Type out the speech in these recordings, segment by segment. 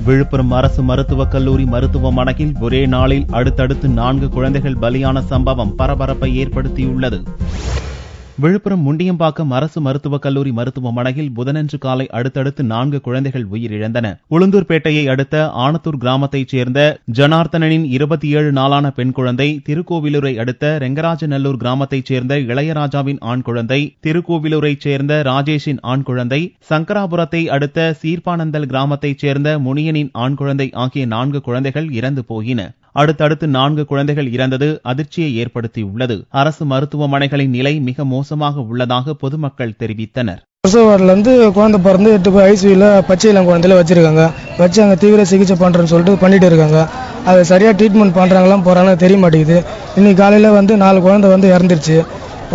விழுப்புரம் அரசு மருத்துவக் கல்லூரி மருத்துவமனையில் ஒரே நாளில் அடுத்தடுத்து 4 குழந்தைகள் பலியான சம்பவம் பரபரப்பை ஏற்படுத்தியுள்ளது. விழுப்புரம் முண்டியம்பாக்கம் அரசு மருத்துவக் கல்லூரி மருத்துவமனையில் புதனன்று காலை அடுத்தடுத்து 4 குழந்தைகள் உயிரிழந்தன. உளுந்தூர்பேட்டையை அடுத்த ஆனத்தூர் கிராமத்தைச் சேர்ந்த ஜனார்த்தனின் 27 நாளான பெண் குழந்தை, திருக்கோவிலூரை அடுத்த ரெங்கராஜநல்லூர் கிராமத்தைச் சேர்ந்த இளையராஜாவின் ஆண் குழந்தை, திருக்கோவிலூரைச் சேர்ந்த ராஜேஷின் ஆண் குழந்தை, சங்கராபுரத்தை அடுத்த சீர்பானந்தல் கிராமத்தைச் சேர்ந்த முனியனின் ஆண் குழந்தை ஆகிய 4 குழந்தைகள் இறந்து போயின. அடுத்தடுத்து 4 குழந்தைகள் இறந்தது அதிர்ச்சியை ஏற்படுத்தியுள்ளது. அரசு மருத்துவமனைகளின் நிலை மிக மோசமாக உள்ளதாக பொதுமக்கள் தெரிவித்தனர். குழந்தை பிறந்து 8 போய் ஐசியூல பச்சை இளம் குழந்தையில வச்சிருக்காங்க. வச்சு அங்கே தீவிர சிகிச்சை பண்றேன்னு சொல்லிட்டு பண்ணிட்டு இருக்காங்க. அதை சரியா ட்ரீட்மெண்ட் பண்றாங்களாம் போறாங்கன்னு தெரிய மாட்டேங்குது. இன்னைக்கு காலையில 4 குழந்தை இறந்துருச்சு.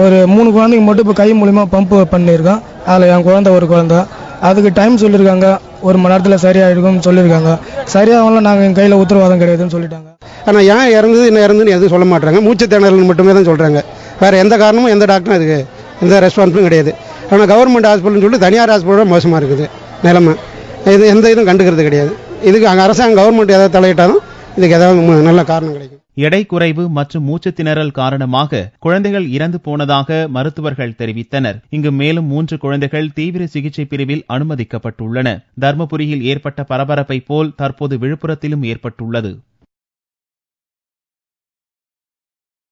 ஒரு 3 குழந்தைங்க மட்டும் இப்போ கை மூலியமா பம்ப் பண்ணியிருக்கோம். அதில் என் குழந்தை ஒரு குழந்தை. அதுக்கு டைம் சொல்லியிருக்காங்க, 1 மணி நேரத்தில் சரியாயிடும்னு சொல்லியிருக்காங்க. சரியாகலாம் நாங்கள் எங்கள் கையில் உத்தரவாதம் கிடையாதுன்னு சொல்லிட்டாங்க. ஆனால் ஏன் இறந்தது இன்னும் இறந்துன்னு எதுவும் சொல்ல மாட்டாங்க. மூச்சு திணறல் மட்டுமே தான் சொல்கிறாங்க. வேறு எந்த காரணமும் எந்த டாக்டரும் அதுக்கு எந்த ரெஸ்பான்ஸும் கிடையாது. ஆனால் கவர்மெண்ட் ஹாஸ்பிட்டல்னு சொல்லிட்டு தனியார் ஹாஸ்பிட்டலும் மோசமாக இருக்குது நிலைமை. இது எந்த இதுவும் கண்டுக்கிறது கிடையாது. இதுக்கு அங்கே அரசாங்கம் கவர்மெண்ட் ஏதாவது தலையிட்டாலும் இதுக்கு ஏதாவது நல்ல காரணம் கிடைக்கும். எடை குறைவு மற்றும் மூச்சு திணறல் காரணமாக குழந்தைகள் இறந்து போனதாக மருத்துவர்கள் தெரிவித்தனர். இங்கு மேலும் 3 குழந்தைகள் தீவிர சிகிச்சை பிரிவில் அனுமதிக்கப்பட்டுள்ளன. தர்மபுரியில் ஏற்பட்ட பரபரப்பை போல் தற்போது விழுப்புரத்திலும் ஏற்பட்டுள்ளது.